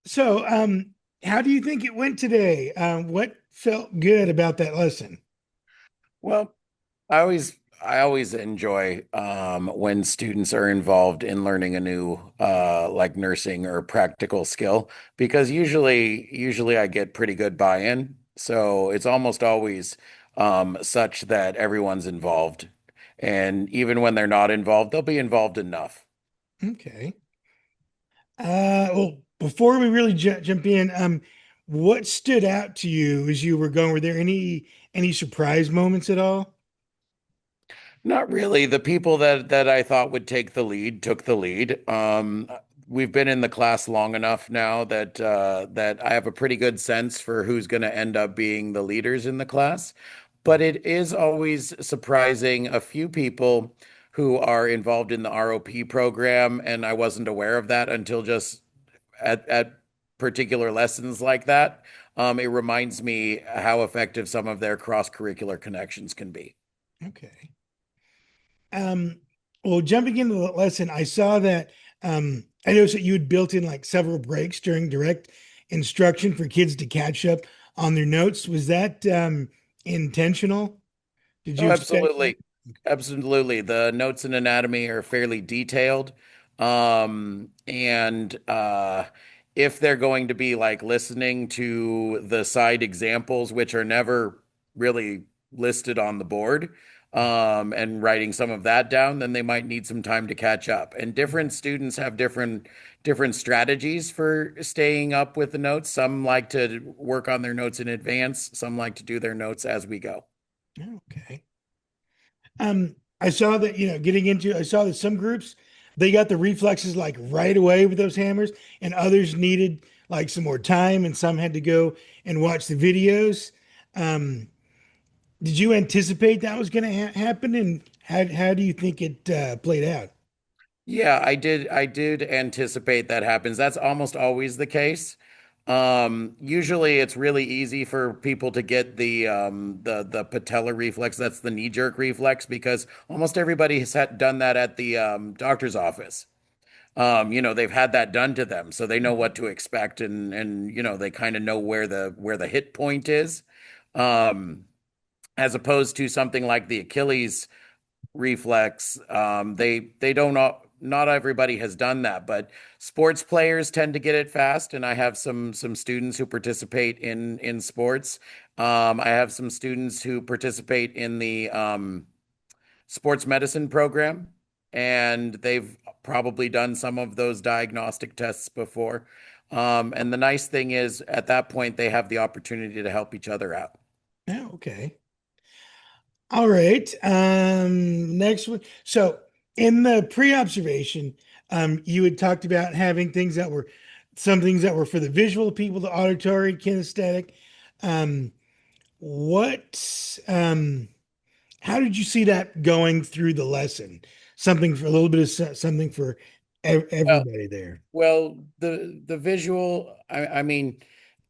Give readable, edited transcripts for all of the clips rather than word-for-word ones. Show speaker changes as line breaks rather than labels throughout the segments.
So, how do you think it went today? What felt good about that lesson?
Well, I always enjoy when students are involved in learning a new like nursing or practical skill because usually I get pretty good buy-in. So it's almost always such that everyone's involved. And even when they're not involved, they'll be involved enough.
Okay. Well, before we really jump in, what stood out to you as you were going? Were there any surprise moments at all?
Not really. The people that I thought would take the lead took the lead. We've been in the class long enough now that I have a pretty good sense for who's going to end up being the leaders in the class. But it is always surprising a few people who are involved in the ROP program, and I wasn't aware of that until just at particular lessons like that. It reminds me how effective some of their cross-curricular connections can be.
Okay. Um, well, jumping into the lesson, I saw that I noticed that you had built in like several breaks during direct instruction for kids to catch up on their notes. Was that intentional? Did you
Oh,
expect that?
absolutely. Absolutely. The notes in anatomy are fairly detailed. And if they're going to be like listening to the side examples, which are never really listed on the board, and writing some of that down, then they might need some time to catch up. And different students have different strategies for staying up with the notes. Some like to work on their notes in advance, some like to do their notes as we go.
Okay. I saw that, I saw that some groups they got the reflexes like right away with those hammers, and others needed like some more time, and some had to go and watch the videos. Um, did you anticipate that was going to happen, and how do you think it played out?
Yeah, I did anticipate that happens. That's almost always the case. Usually it's really easy for people to get the patellar reflex. That's the knee jerk reflex because almost everybody has done that at the doctor's office. They've had that done to them, so they know what to expect and they kind of know where the hit point is. Um, as opposed to something like the Achilles reflex. They don't not everybody has done that, but sports players tend to get it fast, and I have some students who participate in sports. I have some students who participate in the sports medicine program, and they've probably done some of those diagnostic tests before. And the nice thing is, at that point, they have the opportunity to help each other out.
Oh, okay. All right. Next one. So in the pre-observation, you had talked about having things that were some things that were for the visual people, the auditory, kinesthetic. Um, what how did you see that going through the lesson? Something for a little bit of something for
Well,
everybody there.
Well, the visual, I mean,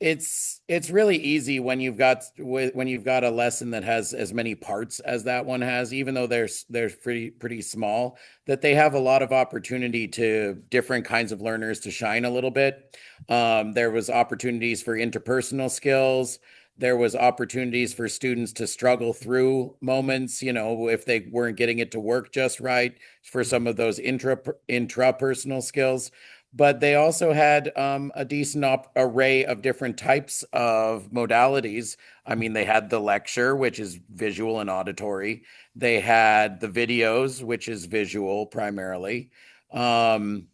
it's really easy when you've got a lesson that has as many parts as that one has, even though they're pretty small, that they have a lot of opportunity to different kinds of learners to shine a little bit. There was opportunities for interpersonal skills. There was opportunities for students to struggle through moments, if they weren't getting it to work just right, for some of those intrapersonal skills, but they also had a decent array of different types of modalities. I mean, they had the lecture, which is visual and auditory. They had the videos, which is visual primarily. Um,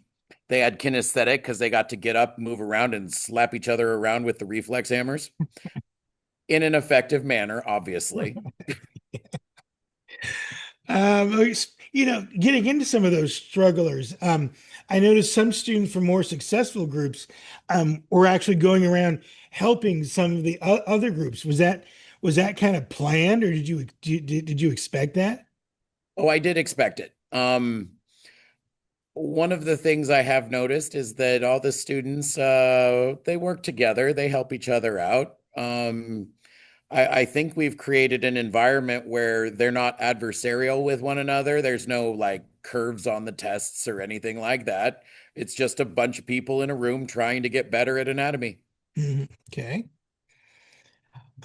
they had kinesthetic because they got to get up, move around, and slap each other around with the reflex hammers in an effective manner, obviously.
Getting into some of those strugglers, I noticed some students from more successful groups were actually going around helping some of the other groups. Was that kind of planned, or did you expect that?
Oh, I did expect it. One of the things I have noticed is that all the students they work together, they help each other out. I think we've created an environment where they're not adversarial with one another. There's no like curves on the tests or anything like that. It's just a bunch of people in a room trying to get better at anatomy.
Mhm. Okay.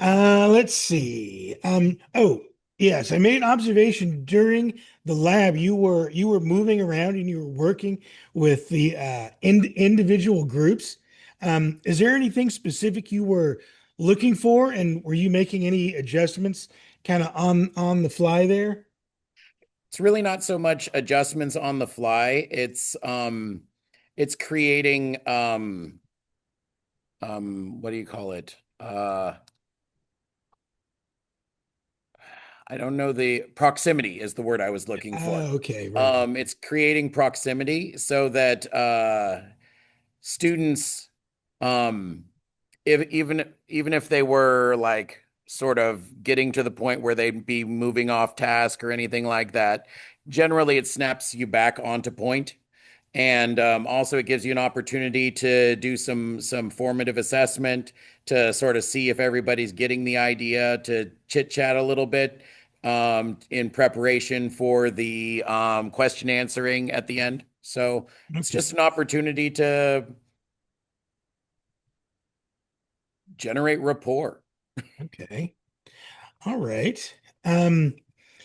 Let's see. Oh, yes, I made an observation during the lab. You were moving around and you were working with the individual groups. Is there anything specific you were looking for, and were you making any adjustments kind of on the fly there?
It's really not so much adjustments on the fly. It's creating what do you call it? I don't know, the proximity is the word I was looking for.
Okay, right.
It's creating proximity so that students, um, if even if they were like sort of getting to the point where they'd be moving off task or anything like that, generally it snaps you back onto point. And also, it gives you an opportunity to do some formative assessment to sort of see if everybody's getting the idea, to chit chat a little bit in preparation for the question answering at the end. So it's
Okay,
just an opportunity to generate rapport.
okay. All right. Um,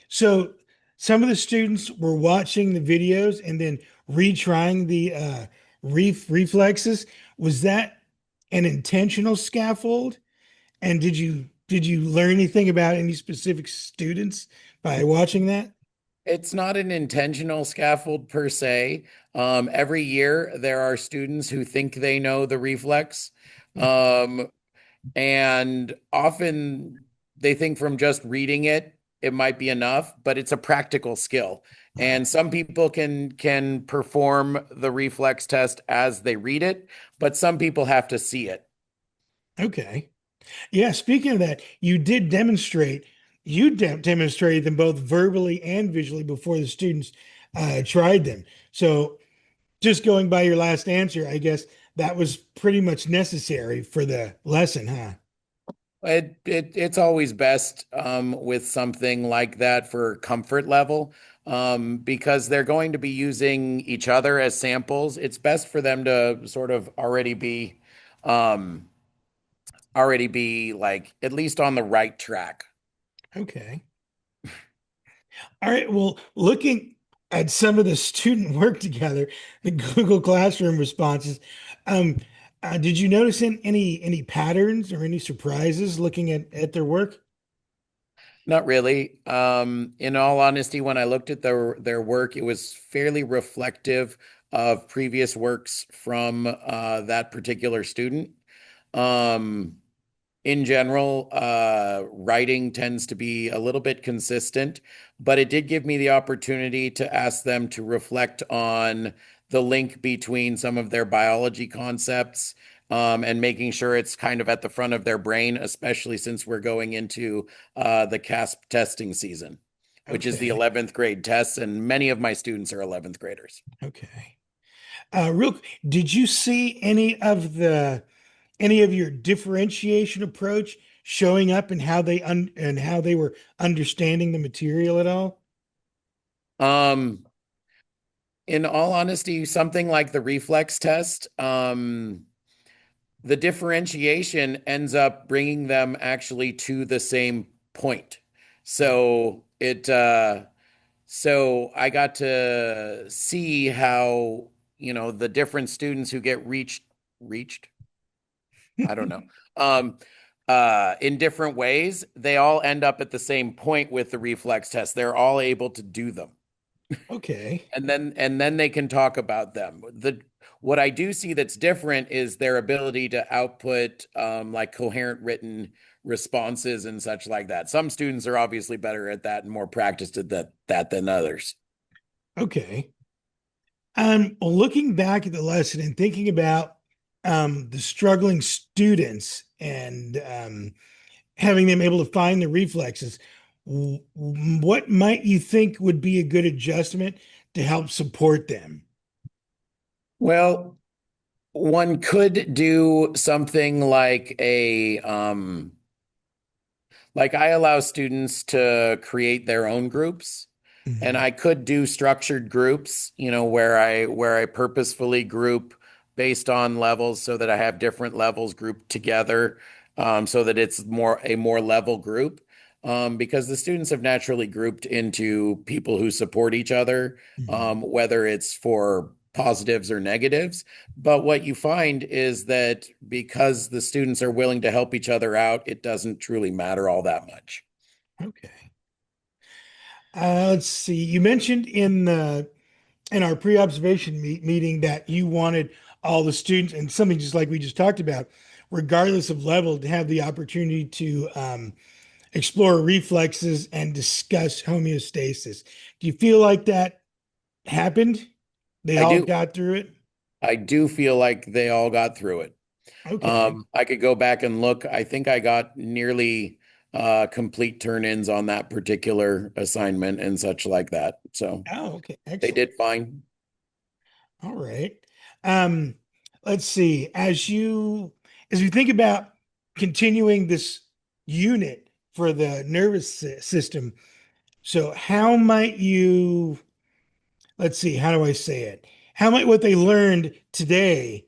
so some of the students were watching the videos and then retrying the reflexes. Was that an intentional scaffold? And did you learn anything about any specific students by watching that?
It's not an intentional scaffold per se. Every year, there are students who think they know the reflex. Um, And often they think from just reading it, it might be enough, but it's a practical skill. And some people can perform the reflex test as they read it, but some people have to see it.
Okay. Yeah, speaking of that, you demonstrated them both verbally and visually before the students tried them. So just going by your last answer, I guess that was pretty much necessary for the lesson, huh?
It's always best with something like that for comfort level, because they're going to be using each other as samples. It's best for them to sort of um, already be like at least on the right track.
Okay. All right. Well, looking at some of the student work together, the Google Classroom responses, um, did you notice any patterns or any surprises looking at their work?
Not really. In all honesty, when I looked at their work, it was fairly reflective of previous works from that particular student. Um, in general, writing tends to be a little bit consistent, but it did give me the opportunity to ask them to reflect on the link between some of their biology concepts, and making sure it's kind of at the front of their brain, especially since we're going into the CASP testing season, which is the
Okay.
11th grade tests, and many of my students are 11th graders.
Okay. Did you see any of your differentiation approach showing up in how they were understanding the material at all?
Um, in all honesty, something like the reflex test, the differentiation ends up bringing them actually to the same point. So so I got to see how, the different students who get reached, I don't know, um, in different ways, they all end up at the same point with the reflex test. They're all able to do them.
Okay.
And then they can talk about them. The What I do see that's different is their ability to output like coherent written responses and such like that. Some students are obviously better at that and more practiced at that than others.
Okay. Looking back at the lesson and thinking about the struggling students and having them able to find the reflexes, what might you think would be a good adjustment to help support them?
Well, one could do something like I allow students to create their own groups. And
Mhm.
I could do structured groups, where I purposefully group based on levels so that I have different levels grouped together, so that it's a more level group. Because the students have naturally grouped into people who support each other,
Mhm.
whether it's for positives or negatives. But what you find is that because the students are willing to help each other out, it doesn't truly matter all that much.
Okay. Let's see. You mentioned in our pre-observation meeting that you wanted all the students, and something just like we just talked about, regardless of level, to have the opportunity to explore reflexes and discuss homeostasis. Do you feel like that happened? They
I
all
do.
got through it?
I do feel like they all got through it.
Okay.
I could go back and look. I think I got nearly complete turn-ins on that particular assignment and such like that. So
Oh, okay.
they
Excellent.
did fine.
All right. Um, let's see. As you think about continuing this unit for the nervous system, so how might you, let's see, how do I say it? How might what they learned today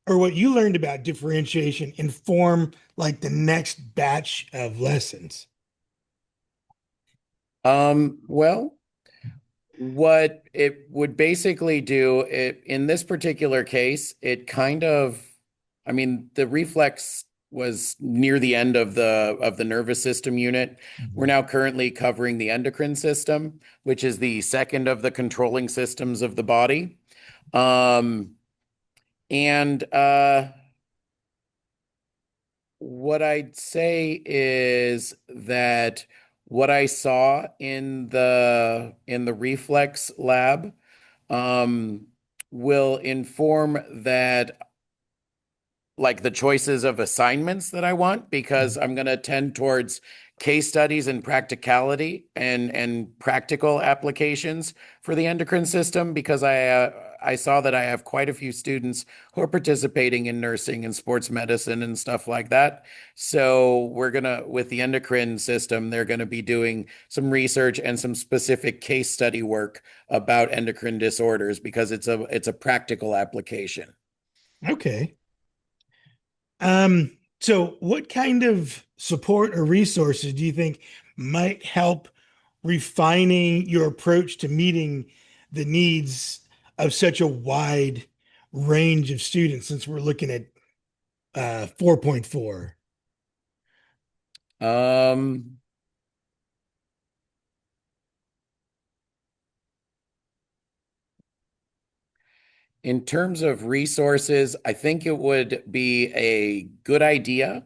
or what you learned about differentiation inform like the next batch of lessons?
Well, what it would basically do in this particular case, I mean, the reflex was near the end of the nervous system unit. We're
Mhm.
now currently covering the endocrine system, which is the second of the controlling systems of the body. Um, and What I'd say is that what I saw in the reflex lab, um, will inform that, like, the choices of assignments that I want, because I'm going to tend towards case studies and practicality and practical applications for the endocrine system, because I saw that I have quite a few students who are participating in nursing and sports medicine and stuff like that. So with the endocrine system, they're going to be doing some research and some specific case study work about endocrine disorders, because it's a practical application.
Okay. So what kind of support or resources do you think might help refining your approach to meeting the needs of such a wide range of students since we're looking at 4.4?
Um, In terms of resources, I think it would be a good idea,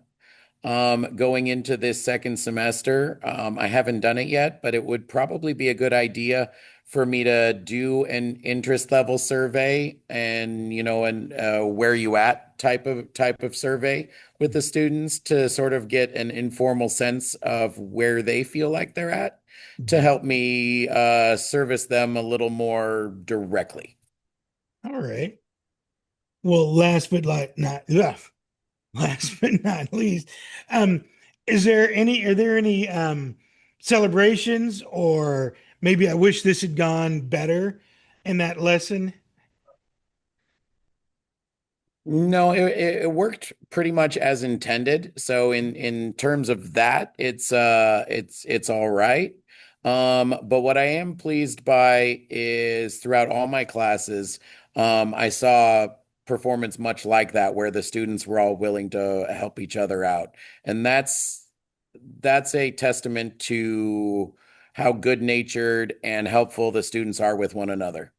going into this second semester. I haven't done it yet, but it would probably be a good idea for me to do an interest level survey, and where you at type of survey with the students, to sort of get an informal sense of where they feel like they're at, to
Mhm.
help me service them a little more directly.
All right. Well, last but not least, um, are there any celebrations or maybe I wish this had gone better in that lesson?
No, it worked pretty much as intended. So in terms of that, it's all right. But what I am pleased by is throughout all my classes, I saw performance much like that, where the students were all willing to help each other out. And that's a testament to how good-natured and helpful the students are with one another.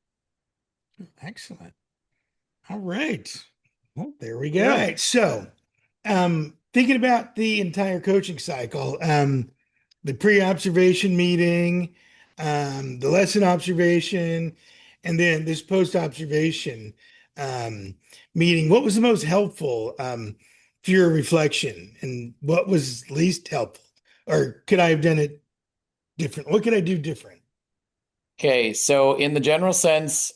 Excellent. All right. Well, there we go. All right. So, thinking about the entire coaching cycle, the pre-observation meeting, the lesson observation, and then this post-observation um, meeting, what was the most helpful to your reflection, and what was least helpful? Or could I have done it different? What could I do different?
Okay, so in the general sense,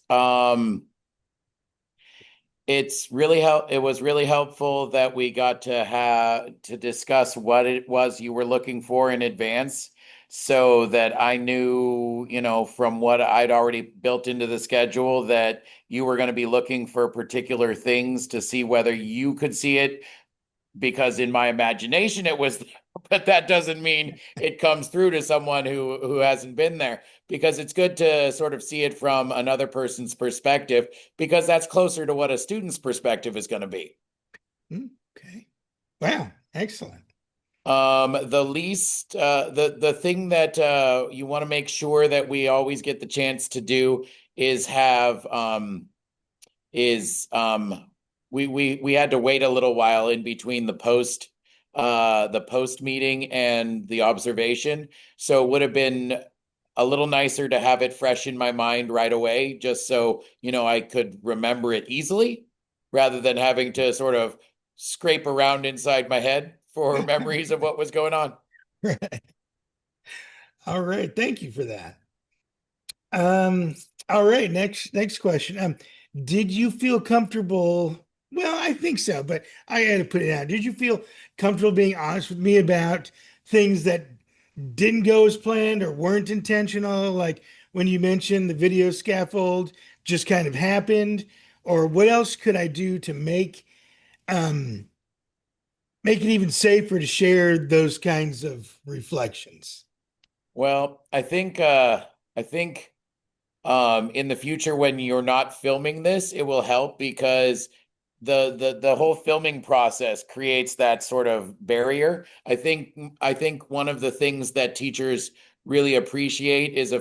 it was really helpful that we got to discuss what it was you were looking for in advance. so that I knew, you know, from what I'd already built into the schedule that you were going to be looking for particular things to see whether you could see it, because in my imagination it was, but that doesn't mean it comes through to someone who hasn't been there, because it's good to sort of see it from another person's perspective, because that's closer to what a student's perspective is going to be.
Okay. Wow. Excellent.
The thing that you want to make sure that we always get the chance to do is have is we had to wait a little while in between the post meeting and the observation. So it would have been a little nicer to have it fresh in my mind right away, just so, you know, I could remember it easily rather than having to sort of scrape around inside my head for memories of what was going on.
Right. All right. Thank you for that. Um, all right, next question. Did you feel comfortable? Well, I think so, but I had to put it out. Did you feel comfortable being honest with me about things that didn't go as planned or weren't intentional? Like when you mentioned the video scaffold just kind of happened, or what else could I do to um make it even safer to share those kinds of reflections?
Well, I think in the future when you're not filming this, it will help because the whole filming process creates that sort of barrier. I think one of the things that teachers really appreciate is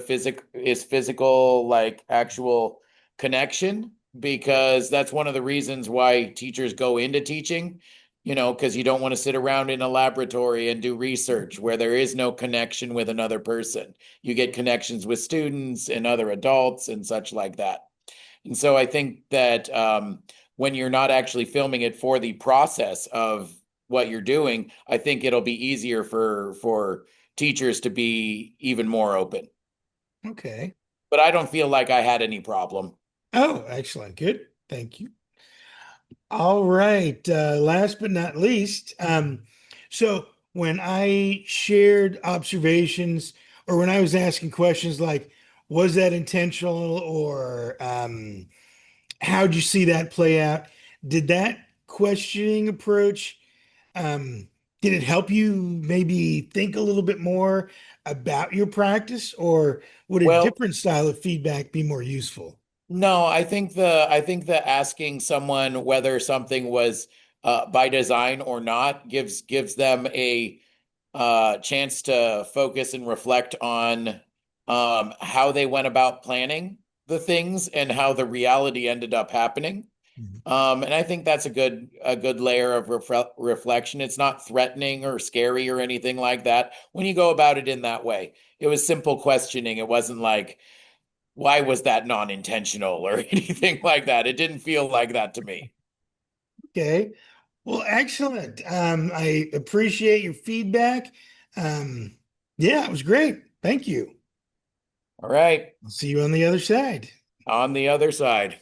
physical, like actual connection, because that's one of the reasons why teachers go into teaching, you know, because you don't want to sit around in a laboratory and do research where there is no connection with another person. You get connections with students and other adults and such like that. And so I think that when you're not actually filming it for the process of what you're doing, I think it'll be easier for teachers to be even more open.
Okay.
But I don't feel like I had any problem.
Oh, excellent. Good. Thank you. All right. Last but not least, so when I shared observations or when I was asking questions like, was that intentional or how'd you see that play out? Did that questioning approach, um, did it help you maybe think a little bit more about your practice, or would a
Well,
different style of feedback be more useful?
no, I think that asking someone whether something was by design or not gives them a chance to focus and reflect on how they went about planning the things and how the reality ended up happening.
Mhm.
And I think that's a good layer of reflection. It's not threatening or scary or anything like that when you go about it in that way. It was simple questioning. It wasn't like, why was that non-intentional or anything like that. It didn't feel like that to me.
Okay. Well, excellent. I appreciate your feedback. Um, yeah, it was great. Thank you.
All right,
I'll see you on the other side.
on the other side.